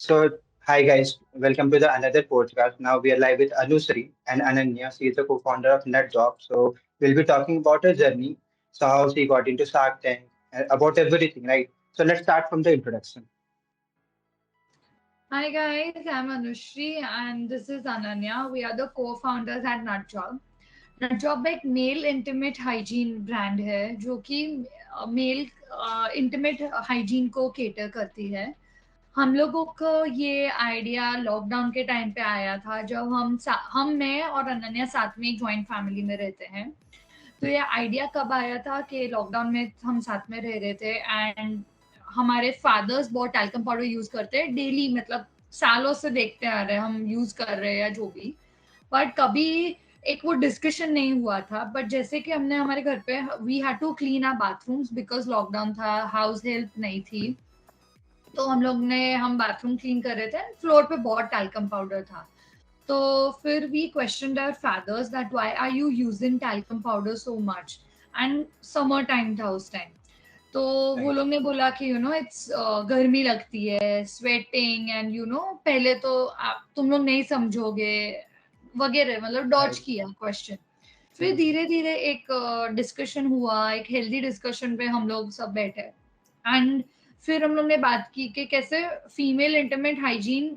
So, hi guys, welcome to the another podcast. Now we are live with Anushree and Ananya. She is the co-founder of Nuutjob. So we'll be talking about her journey, so how she got into Shark Tank, about everything, right? So let's start from the introduction. Hi guys, I'm Anushree and this is Ananya. We are the co-founders at Nuutjob. Nuutjob एक mail intimate hygiene brand है जो कि mail intimate hygiene को cater करती है. हम लोगों को ये आइडिया लॉकडाउन के टाइम पे आया था जब हम मैं और अनन्या साथ में एक जॉइंट फैमिली में रहते हैं. तो ये आइडिया कब आया था कि लॉकडाउन में हम साथ में रह रहे थे एंड हमारे फादर्स बहुत टैल्कम पाउडर यूज करते हैं डेली, मतलब सालों से देखते आ रहे हैं हम यूज कर रहे हैं या जो भी. बट कभी एक वो डिस्कशन नहीं हुआ था. बट जैसे कि हमने हमारे घर पे we had to clean our bathrooms because lockdown था, हाउस हेल्प नहीं थी. तो हम बाथरूम क्लीन कर रहे थे, फ्लोर पे बहुत टैल्कम पाउडर था. तो फिर we questioned our fathers that why are you using talcum powder so much. And summer time था उस टाइम. तो वो Right. लोग ने बोला कि इट्स गर्मी लगती है, स्वेटिंग एंड पहले तो तुम लोग नहीं समझोगे वगैरह, मतलब डॉज Right. किया क्वेश्चन. फिर Hmm. धीरे धीरे एक डिस्कशन हुआ, एक हेल्दी डिस्कशन पे हम लोग सब बैठे एंड फिर हम लोग ने बात की कि कैसे female intimate hygiene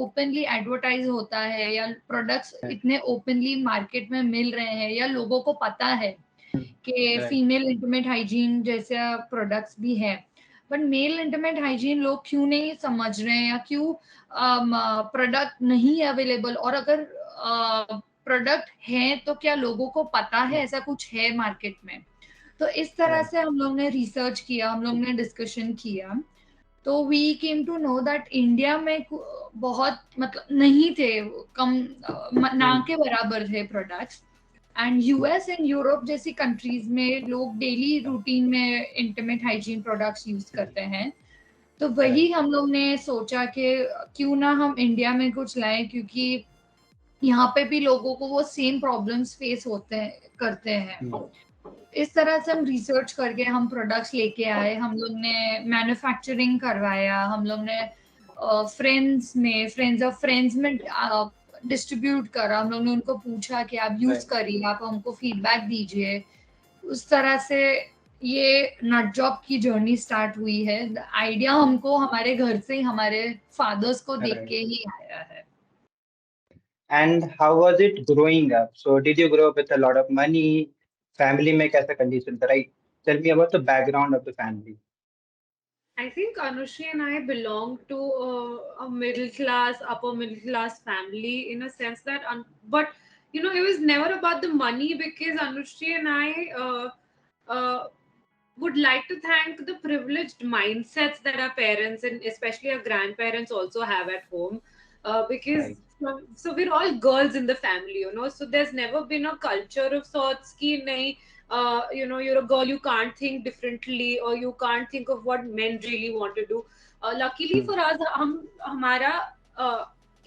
openly advertise होता है या प्रोडक्ट्स Right. इतने ओपनली मार्केट में मिल रहे हैं या लोगों को पता है Hmm. कि Right. फीमेल इंटीमेट हाइजीन जैसे प्रोडक्ट्स भी है. बट मेल इंटीमेट हाइजीन लोग क्यों नहीं समझ रहे हैं या क्यों प्रोडक्ट नहीं अवेलेबल, और अगर प्रोडक्ट है तो क्या लोगों को पता है ऐसा कुछ है मार्केट में. तो इस तरह Right. से हम लोग ने रिसर्च किया, हम लोग ने डिस्कशन किया. तो we came to know that India में बहुत मतलब नहीं थे, कम ना Hmm. के बराबर थे products. And US and Europe जैसी कंट्रीज में लोग डेली रूटीन में इंटीमेट हाइजीन प्रोडक्ट्स यूज करते हैं. तो Right. वही हम लोग ने सोचा कि क्यों ना हम इंडिया में कुछ लाएं, क्योंकि यहाँ पे भी लोगों को वो सेम प्रॉब्लम्स फेस होते हैं करते हैं. Hmm. इस तरह से हम रिसर्च करके हम प्रोडक्ट्स लेके आए, हम लोग ने मैन्युफैक्चरिंग करवाया, हम लोग ने फ्रेंड्स ऑफ फ्रेंड्स में डिस्ट्रीब्यूट करा. हम लोग ने उनको पूछा कि आप यूज Right. करिए, आप हमको फीडबैक दीजिए. उस तरह से ये नट जॉब की जर्नी स्टार्ट हुई है. आइडिया हमको हमारे घर से ही, हमारे फादर्स को देख Right. के ही आया है. And how was it growing up? So did you grow up with a lot of money? Family में कैसा condition था, right? Tell me about the background of the family. I think Anushree and I belong to a middle class, upper middle class family in a sense that, but it was never about the money because Anushree and I uh, would like to thank the privileged mindsets that our parents and especially our grandparents also have at home. Because Right. so we're all girls in the family, so there's never been a culture of sorts ki nahi, you're a girl, you can't think differently or you can't think of what men really want to do. Luckily Hmm. for us, हम हमारा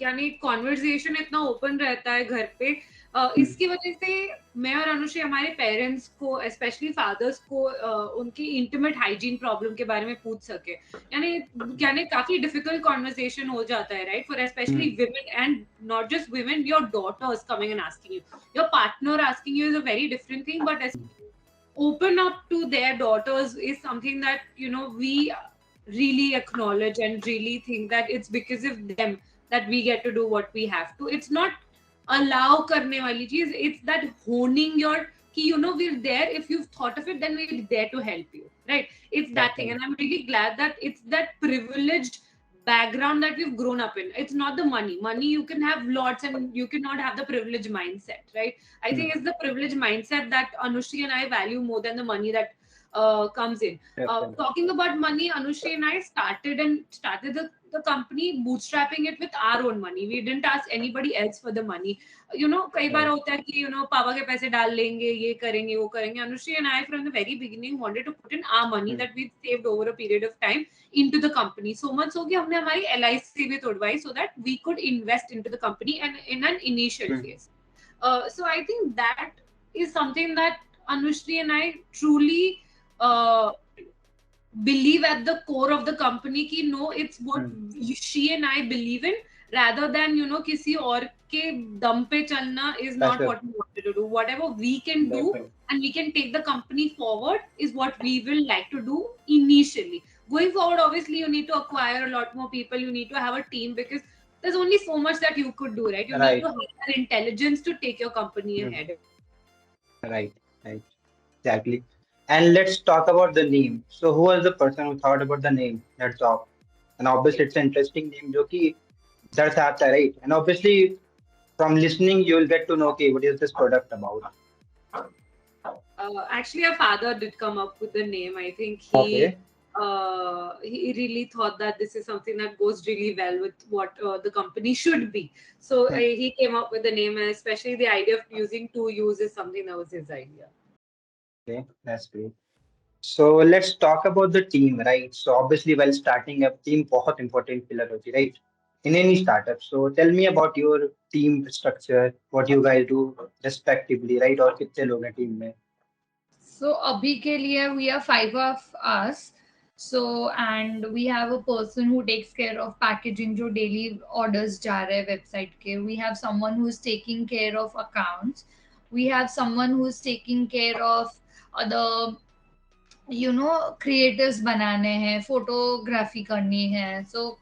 यानी conversation इतना open रहता है घर पे. Hmm. इसकी वजह से मैं और अनुश्री हमारे पेरेंट्स को, स्पेशली फादर्स को, उनकी इंटीमेट हाइजीन प्रॉब्लम के बारे में पूछ सके. यानी काफी डिफिकल्ट कॉन्वर्सेशन हो जाता है, right, for specially Hmm. Women and not just women. Your daughters coming and asking you, your partner asking you is a very different thing, but open up to their daughters is something that we really acknowledge and really think that it's because of them that we get to do what we have to. It's not allow करने वाली चीज, it's that honing your कि we're there. If you've thought of it, then we're there to help you, right? It's that thing, Right. and I'm really glad that it's that privileged background that we've grown up in. It's not the money you can have lots and you cannot have the privileged mindset, right? I Hmm. think it's the privileged mindset that Anushri and I value more than the money that comes in. Definitely. Talking about money, Anushri and I started the company bootstrapping it with our own money. We didn't ask anybody else for the money. कई बार Right. होता है कि पापा के पैसे डाल लेंगे, ये करेंगे वो करेंगे. Anushri and I from the very beginning wanted to put in our money Hmm. that we saved over a period of time into the company. So much so कि हमने हमारी LIC भी तोड़वाई so that we could invest into the company and in an initial Hmm. phase. So I think that is something that Anushri and I truly uh, believe at the core of the company ki no, it's what Hmm. she and I believe in, rather than kisi aur ke dum pe chalna is not That's what we wanted to do. Whatever we can do definitely. and we can take the company forward is what we will like to do initially. Going forward, obviously you need to acquire a lot more people, you need to have a team, because there's only so much that you could do, right? You need Right. to have intelligence to take your company Hmm. ahead. Right. Right. Exactly. And let's talk about the name. So, who was the person who thought about the name? That's all. And obviously, it's an interesting name, जो कि दर्द आता है, right? And obviously, from listening, you will get to know, okay, what is this product about? Actually, our father did come up with the name. I think Okay. he really thought that this is something that goes really well with what the company should be. So he came up with the name, and especially the idea of using two U's is something that was his idea. Okay, that's great. So let's talk about the team, right? So obviously, while starting a team, बहुत important pillar होती है, right? In any startup. So tell me about your team structure, what you guys do respectively, right? और कितने लोग हैं team में? So abhi ke liye we are five of us. So and we have a person who takes care of packaging जो daily orders जा रहे हैं website के. We have someone who's taking care of accounts. We have someone who's taking care of other creators बनाने हैं, photography करनी है. So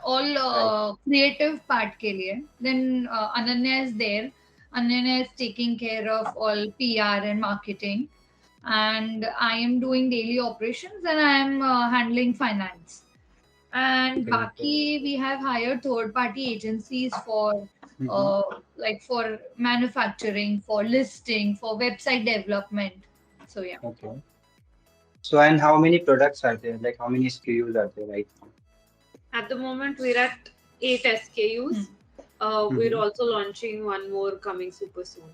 all Right. creative part के लिए. Then Ananya is there. Ananya is taking care of all PR and marketing, and I am doing daily operations, and I am handling finance. And Great. Great. Baki, we have hired third party agencies for Mm-hmm. uh, like for manufacturing, for listing, for website development. So yeah. Okay. So and how many products are there? Like how many SKUs are there right now? At the moment, we're at 8 SKUs. We're Mm-hmm. also launching one more coming super soon.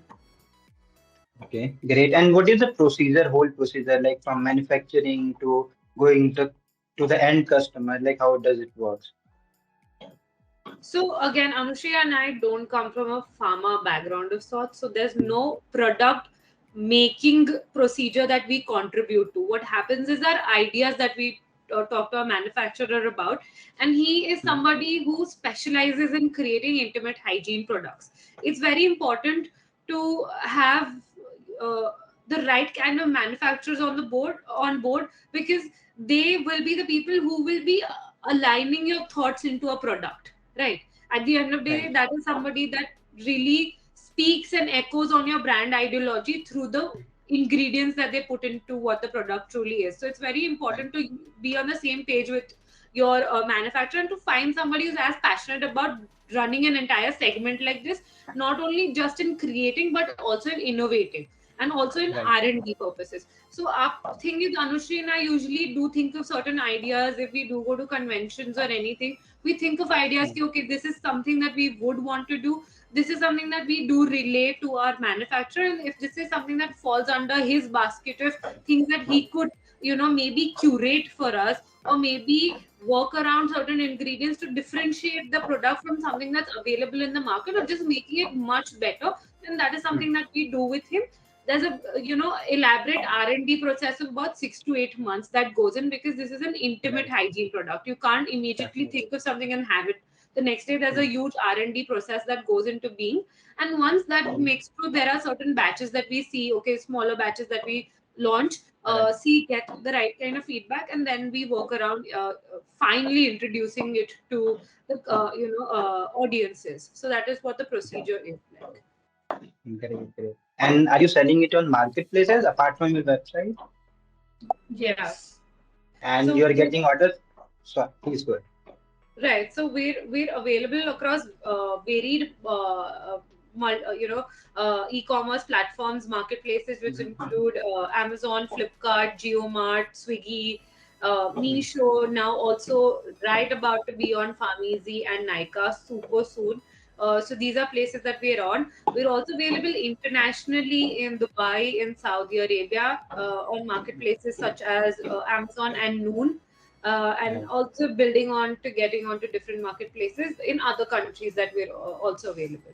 Okay, great. And what is the procedure, whole procedure, like from manufacturing to going to the end customer? Like how does it work? So again, Anushree and I don't come from a pharma background of sorts, so there's no product making procedure that we contribute to. What happens is our ideas that we talk to a manufacturer about, and he is somebody who specializes in creating intimate hygiene products. It's very important to have uh, the right kind of manufacturers on board, because they will be the people who will be aligning your thoughts into a product, right? At the end of the day, Right. that is somebody that really speaks and echoes on your brand ideology through the ingredients that they put into what the product truly is. So it's very Right. important to be on the same page with your manufacturer, and to find somebody who's as passionate about running an entire segment like this, not only just in creating but also in innovating, and also in Right. R&D purposes. So our thing is, Anushri and I usually do think of certain ideas. If we do go to conventions or anything, we think of ideas ki, okay, this is something that we would want to do, this is something that we do relate to our manufacturer, and if this is something that falls under his basket of things that he could maybe curate for us, or maybe work around certain ingredients to differentiate the product from something that's available in the market, or just making it much better, then that is something that we do with him. There's a elaborate R&D process of about 6 to 8 months that goes in, because this is an intimate Right. hygiene product. You can't immediately Definitely. think of something and have it the next day. There's a Mm. huge R&D process that goes into being, and once that makes through, there are certain batches that we see, okay, smaller batches that we launch, Right. see, get the right kind of feedback, and then we work around finally introducing it to the audiences. So that is what the procedure is like. Great. Great. And are you selling it on marketplaces apart from your website? Yes. And So you are getting orders? So please go ahead. right. So we're available across varied e-commerce platforms, marketplaces, which include Amazon, Flipkart, JioMart, Swiggy, Meesho. Now also right about to be on Farmeezy and Nykaa super soon. So these are places that we're on. We're also available internationally in Dubai, in Saudi Arabia, on marketplaces such as Amazon and Noon, and Right. also building on to getting onto different marketplaces in other countries that we're also available.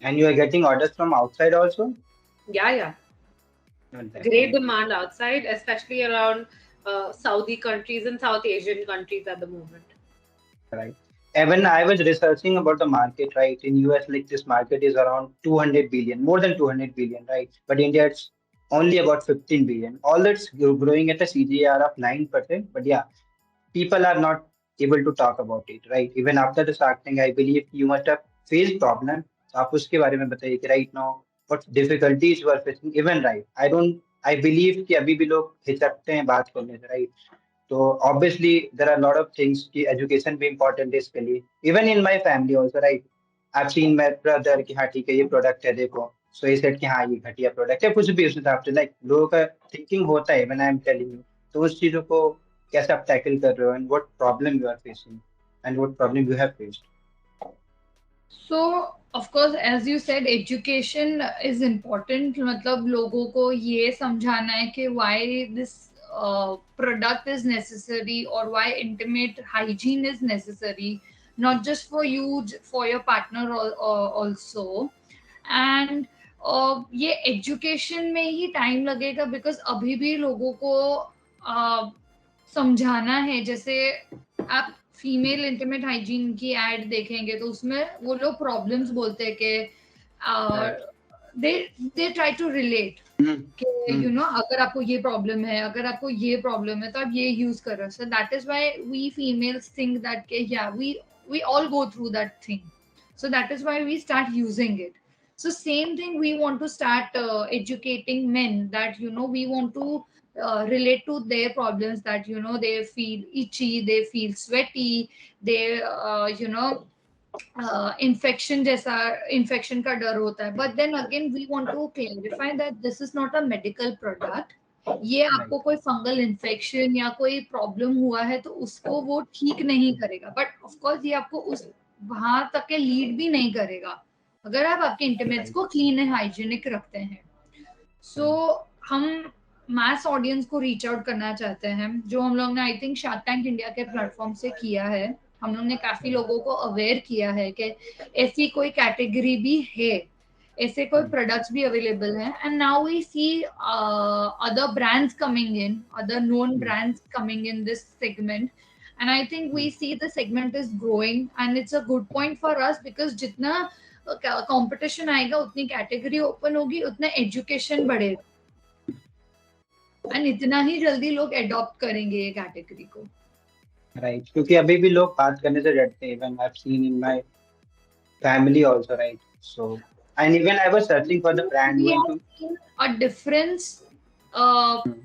And you are getting orders from outside also? Yeah, yeah. Oh, Great definitely. demand outside, especially around Saudi countries and South Asian countries at the moment. Right. And when I was researching about the market, right, in US, like this market is around 200 billion, more than 200 billion, right? But India, it's only about 15 billion. All that's growing at a CGR of 9%. But yeah, people are not able to talk about it, right? Even after the Shark Tank, I believe you must have faced problem. So आप उसके बारे में बताइए कि right now what difficulties you are facing, even right. I believe कि अभी भी लोग हिचकते हैं बात करने से, right? So obviously there are a lot of things कि education भी important है इसके लिए. Even in my family also, right? I've seen my brother कि हाँ ठीक है ये product है देखो. So he said कि हाँ ये घटिया product है कुछ भी उस हिसाब से like लोगों का thinking होता है when I'm telling you. तो उस चीजों को कैसे आप tackle कर रहे हो and what problem you are facing and what problem you have faced. So of course, as you said, education is important. मतलब लोगों को ये समझाना है कि why this product is necessary or why intimate hygiene is necessary, not just for you, for your partner also. And ये education में ही time लगेगा because अभी भी लोगों को समझाना है. जैसे आप फीमेल इंटीमेट हाइजीन की एड देखेंगे तो उसमें वो लोग प्रॉब्लम्स बोलते हैं कि दे ट्राई टू रिलेट कि यू नो अगर आपको ये प्रॉब्लम है, अगर आपको ये प्रॉब्लम है तो आप ये यूज कर रहे हो. So that is why we females think that के या we all go through that thing. So that is why we start using it. So same thing, we want to start educating men that we want to relate to their problems, that they feel itchy, they feel sweaty, they infection जैसा infection का डर होता है. But then again we want to clarify that this is not a medical product. ये आपको कोई fungal infection या कोई प्रॉब्लम हुआ है तो उसको वो ठीक नहीं करेगा, बट ऑफ कोर्स ये आपको उस वहां तक के लीड भी नहीं करेगा अगर आप आपके इंटीमेट्स को क्लीन एंड हाइजीनिक रखते हैं. सो हम मास ऑडियंस को रीच आउट करना चाहते हैं, जो हम लोग ने I think shark tank India के प्लेटफॉर्म से किया है. हम लोग ने काफी लोगों को अवेयर किया है कि ऐसी कोई कैटेगरी भी है, ऐसे कोई प्रोडक्ट्स भी अवेलेबल हैं. And now we see other brands coming in, other known brands coming in this segment. And I think we see the segment is growing, and it's a good point for us because जितना competition आएगा उतनी category open होगी, उतना education बढ़ेगा, and इतना ही जल्दी लोग adopt करेंगे ये कैटेगरी को. राइट, क्योंकि अभी भी लोग बात करने से डरते हैं. Even I have seen in my family also, right? So and even I was searching for the brand. We have seen a difference,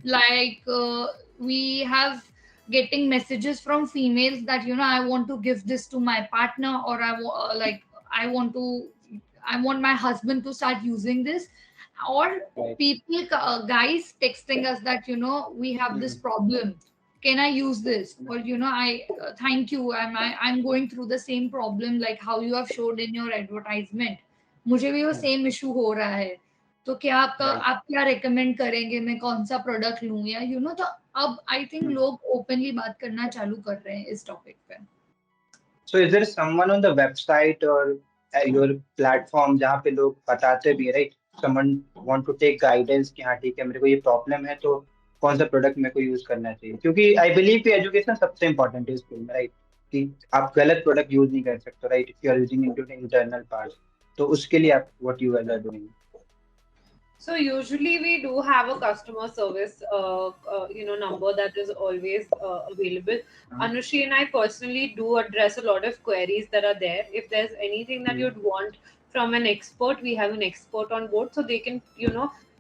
like we have getting messages from females that I want to give this to my partner, or I want my husband to start using this, or people guys texting us that we have this problem, can I use this, or I thank you, I'm going through the same problem like how you have showed in your advertisement, मुझे भी वो same issue हो रहा है, तो क्या आप क्या रेकमेंड करेंगे, मैं कौन सा प्रोडक्ट लूं, या तो अब आई थिंक लोग ओपनली बात करना चालू कर रहे हैं इस टॉपिक पे. So is there someone on the website और योर प्लेटफॉर्म जहाँ पे लोग बताते भी है, right? Someone want to take guidance कि हाँ ठीक है मेरे को ये प्रॉब्लम है तो कौन सा प्रोडक्ट मेरे को यूज करना चाहिए, क्योंकि आई बिलीव कि एजुकेशन सबसे इम्पोर्टेंट है इस फील्ड में, राइट? कि आप गलत प्रोडक्ट यूज नहीं कर सकते, right? If you are using into the internal part, तो उसके लिए आप what you are doing. So usually we do have a customer service, number that is always available. Anushree and I personally do address a lot of queries that are there. If there's anything that you'd want from an expert, we have an expert on board, so they can,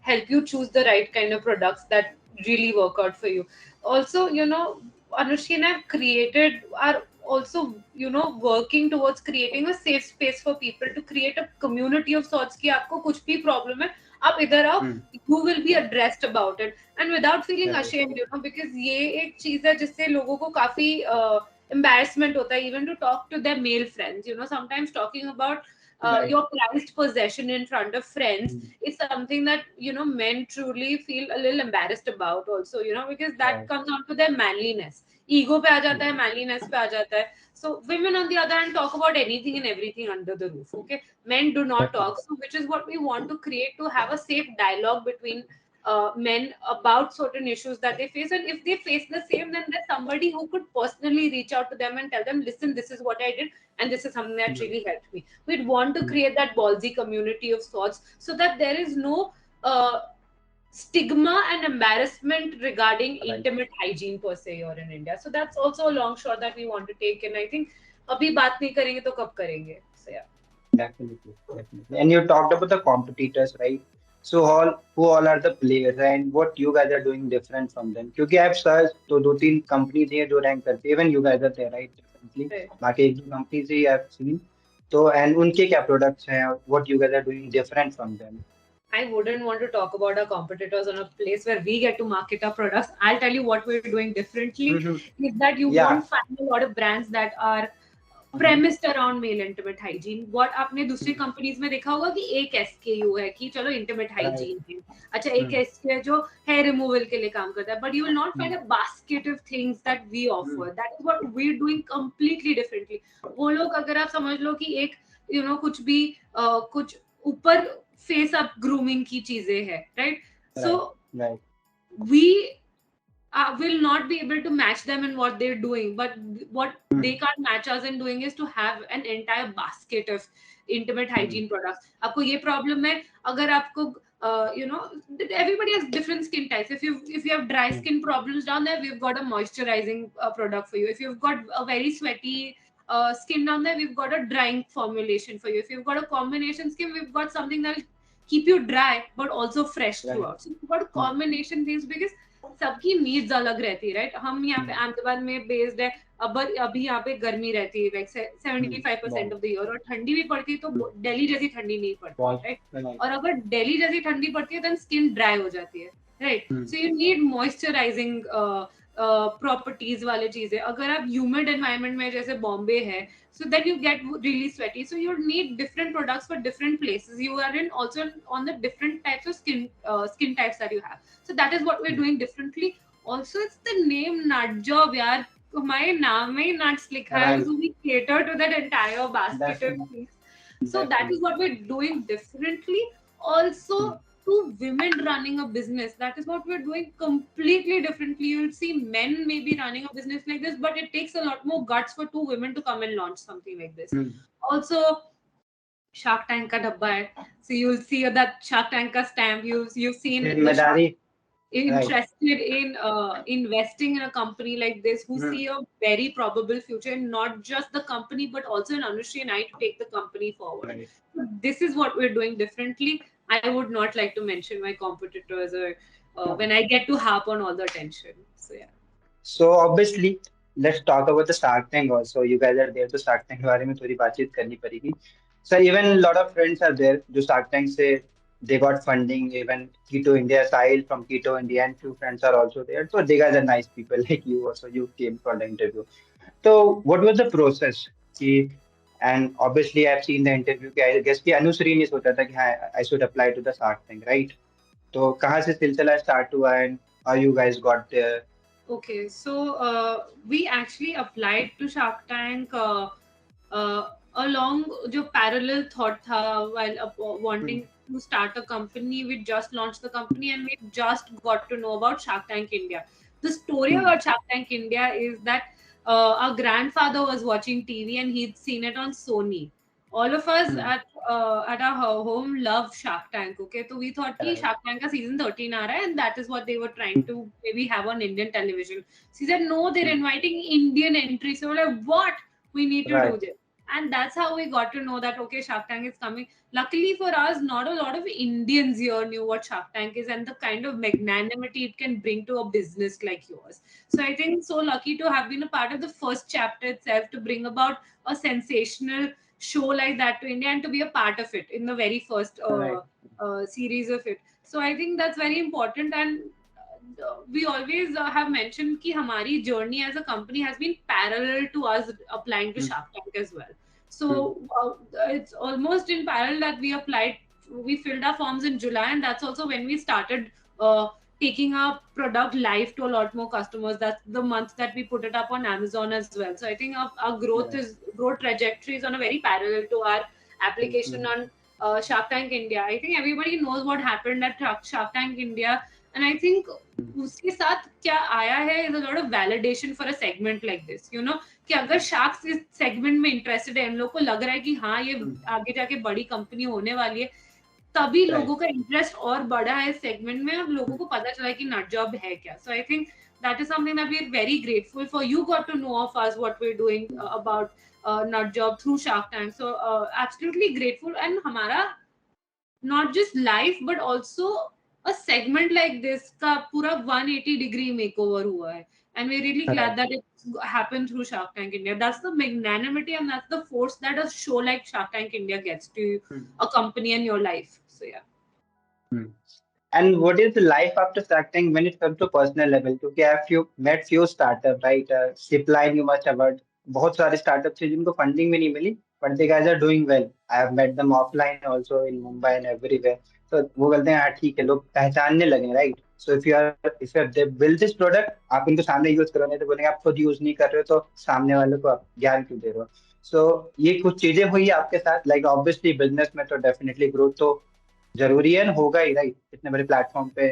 help you choose the right kind of products that really work out for you. Also, Anushree and I have created our also working towards creating a safe space for people, to create a community of sorts कि आपको कुछ भी problem है आप इधर आओ, you will be addressed about it and without feeling ashamed, because ये एक चीज है जिससे लोगों को काफी embarrassment होता है even to talk to their male friends. Sometimes talking about your prized possession in front of friends is something that men truly feel a little embarrassed about also, because that comes down to their manliness. Ego पे आ जाता है, manliness पे आ जाता है. So women on the other hand talk about anything and everything under the roof. Okay, men do not talk. So which is what we want to create, to have a safe dialogue between men about certain issues that they face, and if they face the same, then there's somebody who could personally reach out to them and tell them, listen, this is what I did and this is something that really helped me. We'd want to create that ballsy community of sorts, so that there is no stigma and embarrassment regarding intimate hygiene per se here in India. So that's also a long shot that we want to take, and I think abhi baat nahi karenge to kab karenge. So yeah. Definitely, definitely. And you talked about the competitors, right? So who all are the players and what you guys are doing different from them? क्योंकि I've searched तो दो तीन companies हैं जो rank करती है. Even you guys are there, right? Definitely. Right. बाकी एक दो companies ही I've seen. तो and उनके क्या products हैं? What you guys are doing different from them? I wouldn't want to talk about our competitors on a place where we get to market our products. I'll tell you what we're doing differently is that you won't find a lot of brands that are premised around male intimate hygiene. What आपने दूसरी companies में देखा होगा कि एक SKU है कि चलो intimate hygiene है, अच्छा एक SKU है जो hair removal के लिए काम करता है, but you will not find a basket of things that we offer. That is what we're doing completely differently. वो लोग अगर आप समझ लो कि एक कुछ भी कुछ ऊपर face up grooming की चीजें है, right? So we will not be able to match them in what they're doing, but what they can't match us in doing is to have an entire basket of intimate hygiene products. आपको ये problem है, अगर आपको everybody has different skin types. If you have dry skin problems down there, we've got a moisturizing product for you. If you've got a very sweaty skin down there, we've got a drying formulation for you. If you've got a combination skin, we've got something that will keep you dry but also fresh throughout. So we've got a combination things because सबकी needs अलग रहती है, right? हम यहाँ पे अहमदाबाद में based है, अब अभी यहाँ पे गर्मी रहती है लाइक 75% ऑफ द ईयर, और ठंडी भी पड़ती है तो दिल्ली जैसी ठंडी नहीं पड़ती, राइट? और अगर दिल्ली जैसी ठंडी पड़ती है देन स्किन ड्राई हो जाती है, right? So you need moisturising properties वाले चीजें. अगर आप ह्यूमिड एनवायरनमेंट में जैसे बॉम्बे है, so then you get really sweaty, so you need different products for different places. You are in also on the different types of skin types that you have. So that is what we're doing differently. Also, it's the name Nuutjob, yaar. हमारे नाम में ही nuts लिखा है, so we cater to that entire basket of things. So that is what we're doing differently. Also, to women running a business, that is what we're doing completely differently. You'll see men maybe running a business like this, but it takes a lot more guts for two women to come and launch something like this. Also, Shark Tank ka dabba hai, so you'll see that Shark Tank ka stamp. You've seen interested in investing in a company like this, who see a very probable future in not just the company but also in Anushree and I to take the company forward. So this is what we're doing differently. I would not like to mention my competitors or when I get to harp on all the attention. So yeah. So obviously, let's talk about the Shark Tank also. You guys are there, तो Shark Tank के बारे में थोड़ी बातचीत करनी पड़ेगी. So even a lot of friends are there जो Shark Tank से they got funding. Even Keto India, Sahil from Keto India and few friends are also there. So they guys are nice people like you also. You came for the interview. So what was the process? And obviously I've seen the interview. I guess कि अनुश्री ने सोचा था कि हाँ I should apply to the Shark Tank, right? तो कहाँ से सिलसिला start हुआ and how you guys got there? Okay, so we actually applied to Shark Tank along जो parallel thought था while wanting to start a company. We just launched the company and we just got to know about Shark Tank India. The story about Shark Tank India is that our grandfather was watching TV and he'd seen it on Sony. All of us at our home love Shark Tank. Okay, so we thought कि Shark Tank का season 13 आ रहा है, and that is what they were trying to maybe have on Indian television. She said no, they're inviting Indian entry. So we're like, what? We need to do this. And that's how we got to know that okay, Shark Tank is coming. Luckily for us, not a lot of Indians here knew what Shark Tank is and the kind of magnanimity it can bring to a business like yours. So I think so lucky to have been a part of the first chapter itself to bring about a sensational show like that to India and to be a part of it in the very first series of it. So I think that's very important, and we always have mentioned कि हमारी journey as a company has been parallel to us applying to Shark Tank as well. So it's almost in parallel that we filled our forms in July, and that's also when we started taking our product live to a lot more customers. That's the month that we put it up on Amazon as well. So I think our growth trajectory is on a very parallel to our application on Shark Tank India. I think everybody knows what happened at Shark Tank India, and I think उसके साथ क्या आया है is a lot of validation for a segment like this. You know कि अगर sharks इस segment में interested है, इन लोग को लग रहा है कि हाँ ये आगे जाके बड़ी कंपनी होने वाली है, तभी लोगों का इंटरेस्ट और बढ़ा है इस सेगमेंट में, और लोगों को पता चला है कि नटजॉब है क्या. So I think that is something that we are very grateful for. You got to know of us, what we're doing about Nuutjob through Shark Tank. So absolutely grateful. And हमारा not just life but also a segment like this का पूरा 180 degree makeover हुआ है. And we're really glad that it happened through Shark Tank India. That's the magnanimity and that's the force that a show like Shark Tank India gets to a company in your life. So yeah. And what is the life after Shark Tank when it comes to personal level? क्योंकि I have met few startup, right? Zipline you must have heard. बहुत सारे startups थे जिनको funding भी नहीं मिली, but the guys are doing well. I have met them offline also in Mumbai and everywhere. So वो बोलते हैं हाँ ठीक है, लोग पहचानने लगे, right? So if you have they build this product, आप इनको सामने यूज करो, नहीं तो बोलेंगे आप खुद यूज नहीं कर रहे हो तो सामने वाले को आप ज्ञान क्यों दे रहे हो. So ये कुछ चीजें हुई आपके साथ, like obviously business में तो definitely growth तो जरूरी है, होगा ही, राइट? इतने बड़े प्लेटफॉर्म पे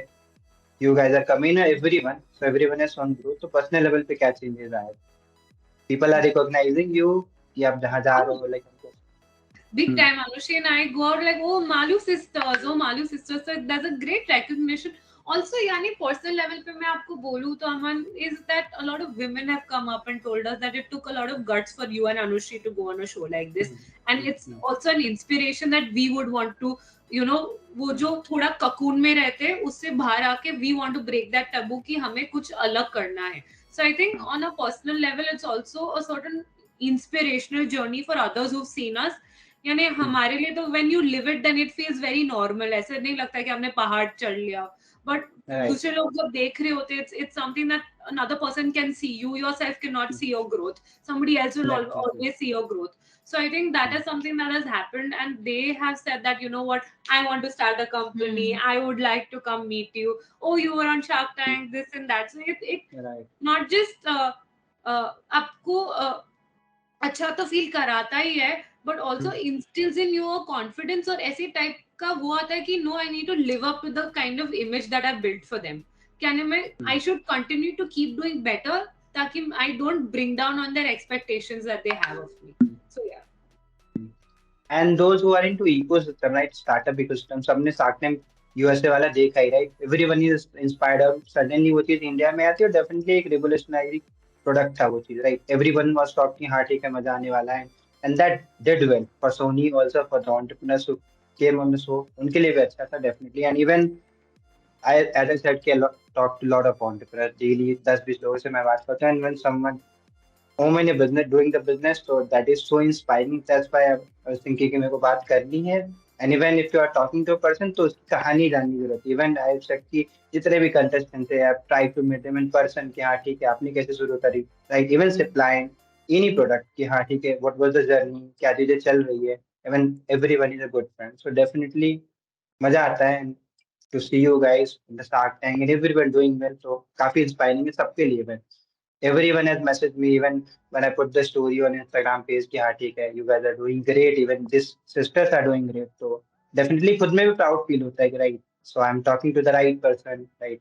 you guys are coming, everyone, so everyone has one growth. तो पर्सनल लेवल पे क्या चेंजेस आए? पीपल आर रिकॉग्नाइजिंग यू कि आप जहां जा रहे हो, like big time. Anushree and I go out like, oh Maloo sisters, oh Maloo sisters. So that's a great recognition. Also, यानी personal level पे मैं आपको बोलूँ तो अमन, is that a lot of women have come up and told us that it took a lot of guts for you and Anushree to go on a show like this, and it's also an inspiration that we would want to, you know, वो जो थोड़ा cocoon में रहते हैं उससे बाहर आके we want to break that taboo कि हमें कुछ अलग करना है. So I think on a personal level it's also a certain inspirational journey for others who've seen us. यानी हमारे लिए तो when you live it then it feels very normal. ऐसे नहीं लगता कि हमने पहाड़ चढ़ लिया, but दूसरे लोग जब देख रहे होते it's something that another person can see. You yourself cannot see your growth. Somebody else will always see your growth. So I think that is something that has happened, and they have said that, you know what, I want to start a company. I would like to come meet you. Oh, you were on Shark Tank, this and that. So it not just आपको अच्छा तो feel कराता ही है, but also instills in you a confidence, और ऐसे type का वो आता है कि no, I need to live up to the kind of image that I've built for them. क्या मैं I should continue to keep doing better ताकि I don't bring down on their expectations that they have of me. So yeah. And those who are into ecosystem, right, startup ecosystem, सबने Shark Tank USA वाला देखा ही, right? Everyone is inspired और suddenly वो चीज India में आती है और definitely एक revolutionary प्रोडक्ट था वो चीज, राइट? एवरीवन वाज टॉकिंग हाँ ठीक है मजा आने वाला है, and that did well for Sony also, for the entrepreneurs who came on the show, उनके लिए भी अच्छा था definitely. And even I as I said कि talk to lot of entrepreneurs daily, 10-20 लोगों से मैं बात करता हूं, and when someone um in business doing the business, so that is so inspiring. That's why I was thinking कि मेरे को बात करनी है. And even if you are talking to a person तो उसकी कहानी जानने की जरूरत है. इवन आई हैव सेड कि जितने भी कंटेस्टेंट्स है, आप try to meet them in person कि हाँ ठीक है आपने कैसे शुरू करी, right? Even supplying any product कि हाँ ठीक है व्हाट वाज द जर्नी, क्या चीजें चल रही है. Even everyone is a good friend. So definitely मजा आता है to see you guys in the shark tank and everyone doing well. तो काफी इंस्पायरिंग है सबके लिए. Even everyone has messaged me even when I put the story on Instagram page कि हाँ ठीक है you guys are doing great, even these sisters are doing great. तो definitely खुद में भी proud feel होता है कि right, so I'm talking to the right person, right?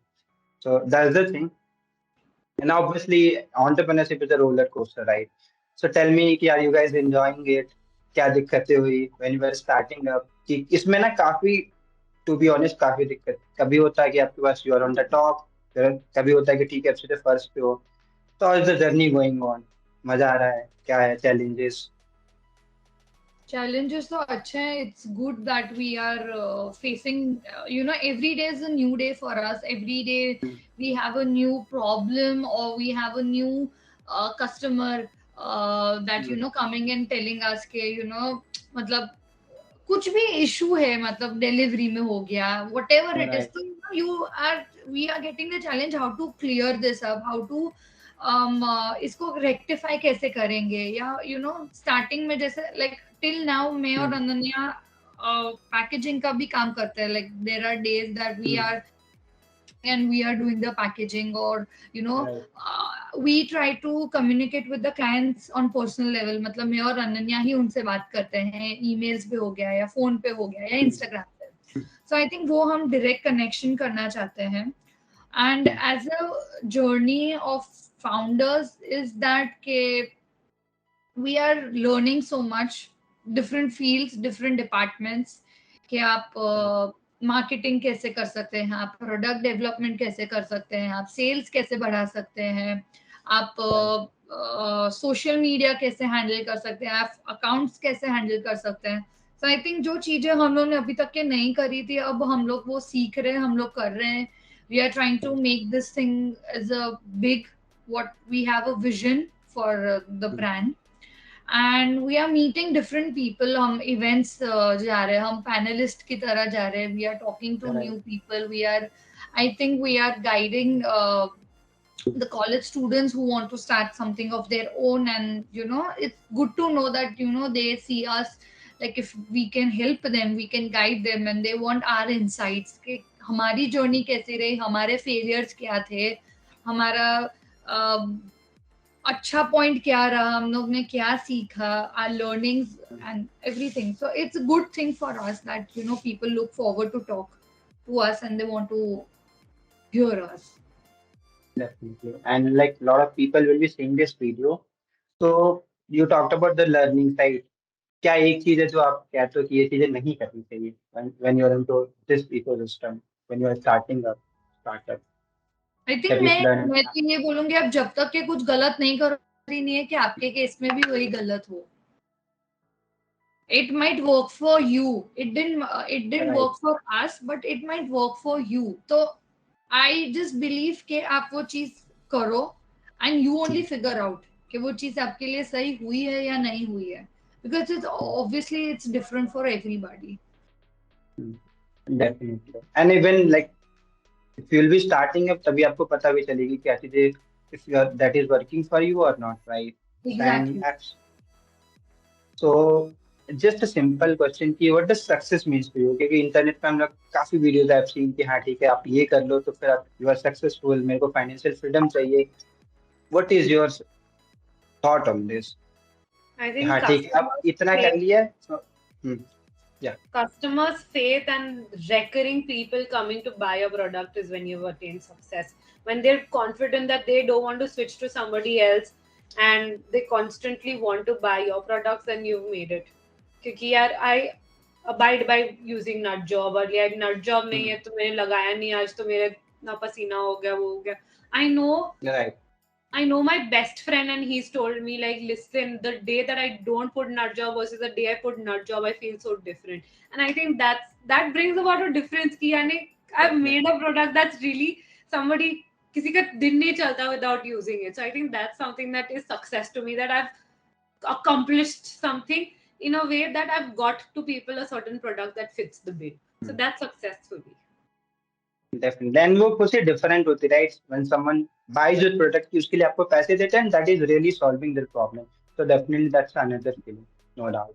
So that's the thing. And obviously entrepreneurship is a roller coaster, right? So tell me कि are you guys enjoying it? क्या दिक्कतें हुई when you were starting up? कि इसमें ना काफी to be honest काफी दिक्कत कभी होता है कि आपके पास you are on the top, कभी होता है कि ठीक है आप सीधे फर्स्ट पे हो. So how is the journey going on? मजा आ रहा है? क्या है challenges? Challenges तो अच्छे हैं. It's good that we are facing, you know, every day is a new day for us. Every day we have a new problem or we have a new customer that, you know, coming and telling us के, you know, मतलब कुछ भी issue है, मतलब delivery में हो गया, whatever it is. So we are getting the challenge how to clear this up, how to इसको रेक्टिफाई कैसे करेंगे, या यू नो स्टार्टिंग में जैसे लाइक टिल नाउ मैं और अनन्या पैकेजिंग का भी काम करते हैं. Like there are days that we are and we are doing the packaging, or you know we try to communicate with the clients on personal level. मतलब मैं और अनन्या ही उनसे बात करते हैं, emails पे हो गया या phone पे हो गया या Instagram पे. So I think वो हम direct connection करना चाहते हैं. And as a journey of founders is that के we are learning so much, different fields, different departments, कि आप मार्केटिंग कैसे कर सकते हैं, आप प्रोडक्ट डेवलपमेंट कैसे कर सकते हैं, आप सेल्स कैसे बढ़ा सकते हैं, आप सोशल मीडिया कैसे हैंडल कर सकते हैं, आप अकाउंट्स कैसे हैंडल कर सकते हैं. सो आई थिंक जो चीजें हम लोग ने अभी तक के नहीं करी थी, अब हम लोग वो सीख रहे हैं, हम लोग कर रहे हैं. We are trying to make this thing as a big, what we have a vision for the brand. And we are meeting different people. हम events जा रहे हैं, हम panelist की तरह जा रहे हैं. We are talking to new people. I think we are guiding the college students who want to start something of their own. And it's good to know that they see us, like if we can help them, we can guide them, and they want our insights कि हमारी journey कैसी रही, हमारे failures क्या थे, हमारा अच्छा point क्या रहा, हम लोग ने क्या सीखा, our learnings and everything. So it's a good thing for us that people look forward to talk to us and they want to hear us. Definitely. And like a lot of people will be seeing this video. So you talked about the learning side. क्या एक चीज है जो आप कहते हो कि ये चीजें नहीं करनी चाहिए when you're into this ecosystem, when you are starting a startup I think that you've learned? मैं तो ये बोलूंगी, आप जब तक के कुछ गलत नहीं करो, नहीं है कि आपके केस में भी वही गलत हो. It might work for you. It didn't work for us, but it might work for you. So I just believe कि आप वो चीज करो and you only figure out कि वो चीज आपके लिए सही हुई है या नहीं हुई है, because it's obviously it's different for everybody. Definitely. And even like if you'll be starting up, तभी आपको पता भी चलेगी क्या चीजें if that is working for you or not, right? Exactly. And so just a simple question कि what does success means to you? क्योंकि internet पे हम लोग काफी वीडियोस आप सीन कि हाँ ठीक है आप ये कर लो तो फिर आप यू आर सक्सेसफुल, मेरे को फाइनेंशियल फ्रीडम चाहिए. What is your thought on this? I think हाँ ठीक है आप इतना कर लिया so, yeah. Customers' faith and recurring people coming to buy a product is when you've attained success. When they're confident that they don't want to switch to somebody else and they constantly want to buy your products, then you've made it. क्योंकि यार I abide by using Nuutjob, और यार Nuutjob नहीं है तो मैंने लगाया नहीं, आज तो मेरे ना पसीना हो गया, वो हो गया. I know my best friend and he's told me like, listen, the day that I don't put Nuutjob versus the day I put Nuutjob, I feel so different. And I think that brings about a difference कि यानी I've made a product that's really somebody किसी का दिन नहीं चलता without using it. So I think that's something that is success to me, that I've accomplished something in a way that I've got to people a certain product that fits the bill. So that's success for me. Definitely. Then वो कुछ ही different होती है, right? When someone buys your product, कि उसके लिए आपको पैसे देते हैं, and that is really solving their problem. So definitely that's another feeling, no doubt.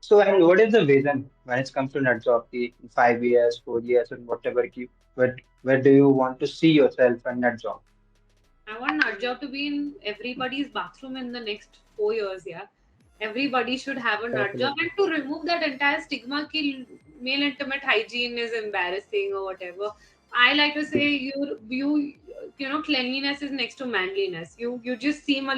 So and what is the vision when it comes to Nuutjob? In 5 years, 4 years, and whatever, where do you want to see yourself and Nuutjob? I want Nuutjob to be in everybody's bathroom in the next 4 years. Yeah, everybody should have a Nuutjob, and to remove that entire stigma that male intimate hygiene is embarrassing or whatever. I like to say cleanliness is next to manliness. You just seem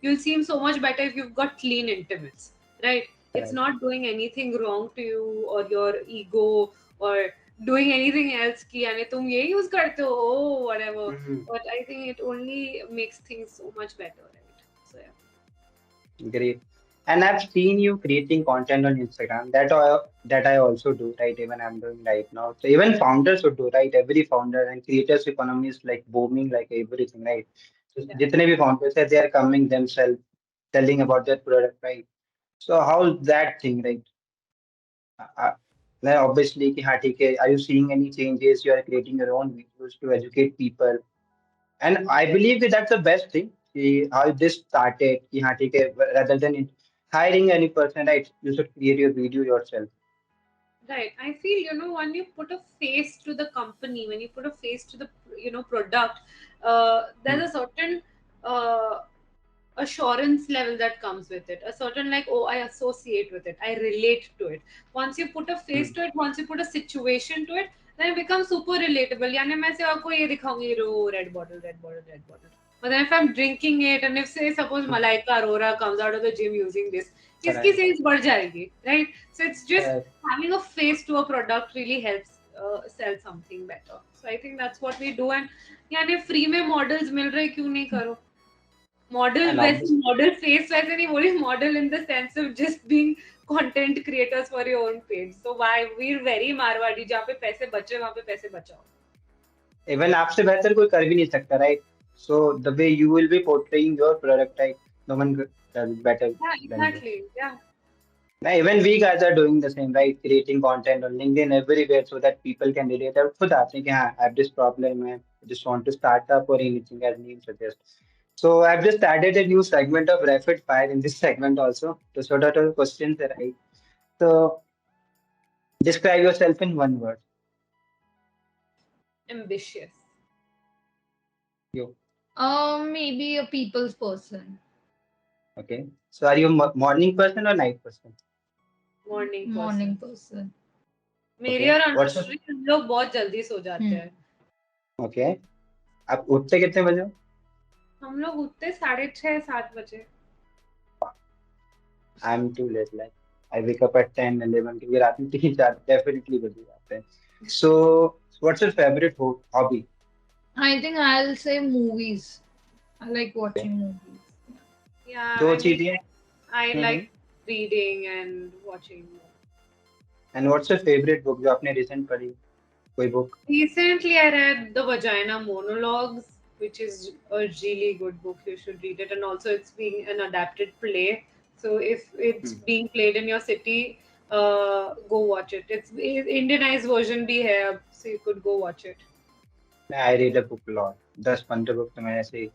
you'll seem so much better if you've got clean intimates, right? It's not doing anything wrong to you or your ego or doing anything else कि यानी तुम ये use करते हो whatever. But I think it only makes things so much better, right? So yeah. Great. And I've seen you creating content on Instagram. That I also do, right? Even I'm doing right now. So even founders would do, right? Every founder and creators economy is like booming, like everything, right? So जितने भी founders है, they are coming themselves, telling about their product, right? So how's that thing, right? Like obviously कि हाँ ठीक है. Are you seeing any changes? You are creating your own videos to educate people. And I believe that that's the best thing. How this started, कि हाँ ठीक है, rather than hiring any person, right? You should create your video yourself. Right. I feel, when you put a face to the company, when you put a face to the, product, there's a certain uh, assurance level that comes with it, a certain like, oh, I associate with it, I relate to it. Once you put a face Hmm. to it, once you put a situation to it, then it becomes super relatable. यानी मैं से आपको ये दिखाऊंगी, रो red bottle, red bottle, red bottle. But then if I'm drinking it, and if say suppose Hmm. Malaika Arora comes out of the gym using this, इसकी Correct. sales बढ़ जाएगी, right? So it's just Correct. having a face to a product really helps sell something better. So I think that's what we do. And यानी free में models मिल रहे, क्यों नहीं करो? Model And वैसे obviously, मॉडल फेस वैसे नहीं बोली, model in the sense of just being content creators for your own page. So why we are very Marwari, जहाँ पे पैसे बचे वहाँ पे पैसे बचाओ. even आपसे बेहतर कोई कर भी नहीं सकता, right? So the way you will be portraying your product, right? No one does it better Yeah, than you. exactly. Yeah. Now, even we guys are doing the same, right? Creating content on LinkedIn everywhere so that people can relate. और खुद आते हैं कि हाँ, I have this problem, I just want to start up or anything as name suggests. So I've just added a new segment of rapid fire in this segment also. So sort of questions, right? So describe yourself in one word. Ambitious. You. Maybe a people's person. Okay. So are you a morning person or night person? Morning Morning person. person. मेरी Okay. और What's your Anushree हम लोग बहुत जल्दी सो जाते Hmm. हैं. okay? आप उठते कितने बजे हो? हम लोग उठते 6:30-7 बजे. I'm too late. Like I wake up at 10, 11 क्योंकि रात में 3, 4 definitely बजे जाते हैं. So what's your favorite hobby? I think I'll say movies. I like Okay. watching movies. Yeah, दो I mean, चीजें. I hmm. like reading and watching. And what's your favorite book जो आपने recent पढ़ी? कोई book? Recently, I read The Vagina Monologues, which is a really good book. You should read it. And also, it's being an adapted play. So, if it's Hmm. being played in your city, go watch it. It's Indianized version bhi hai, ab, so you could go watch it. I read a book a lot. 10, 15 book तो मैं ऐसे ही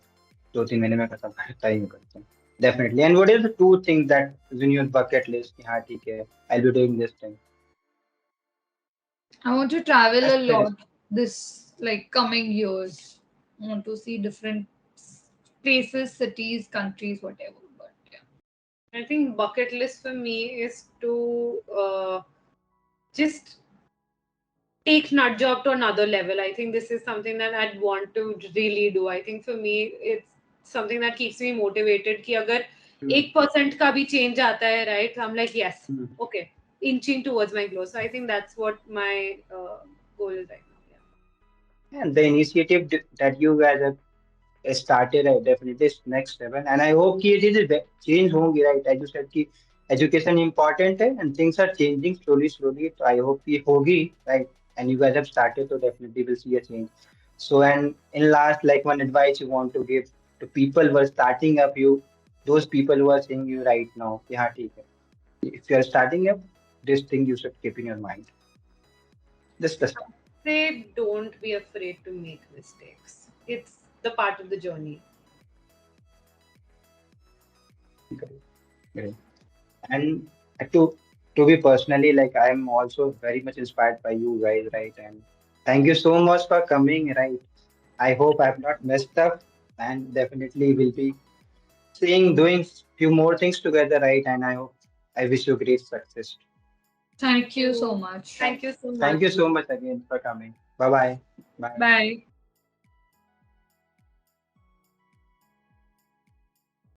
2, 3 महीने में खत्म करता ही करता हूँ. Definitely. And what is the two things that is in your bucket list? कि हाँ ठीक है, I'll be doing this thing. I want to travel a Aspirations. lot this like coming years. I want to see different places, cities, countries, whatever. But yeah. I think bucket list for me is to just take Nuutjob to another level. I think this is something that I'd want to really do. I think for me, it's something that keeps me motivated. कि अगर Hmm. 1% का भी change आता है, right? I'm like, yes, Hmm. okay, inching towards my goal. So I think that's what my goal is right now. Yeah. And the initiative that you guys have started है definitely is next level. And I hope कि ये चीजें change होंगी, right? As you said कि education important है and things are changing slowly, slowly. So I hope ये होगी, right? And you guys have started, so definitely will see a change. So and in last, like one advice you want to give to people who are starting up, those people who are saying you right now, कि हाँ ठीक है. If you are starting up, this thing you should keep in your mind. Just the start. Say don't be afraid to make mistakes. It's the part of the journey. Great. Great. And to be personally, like I'm also very much inspired by you guys, right? And thank you so much for coming, right? I hope I've not messed up, and definitely will be doing few more things together, right? And I wish you great success. Thank you so So much. thank you so Thank much. you so much again for coming. Bye bye. Bye. Bye.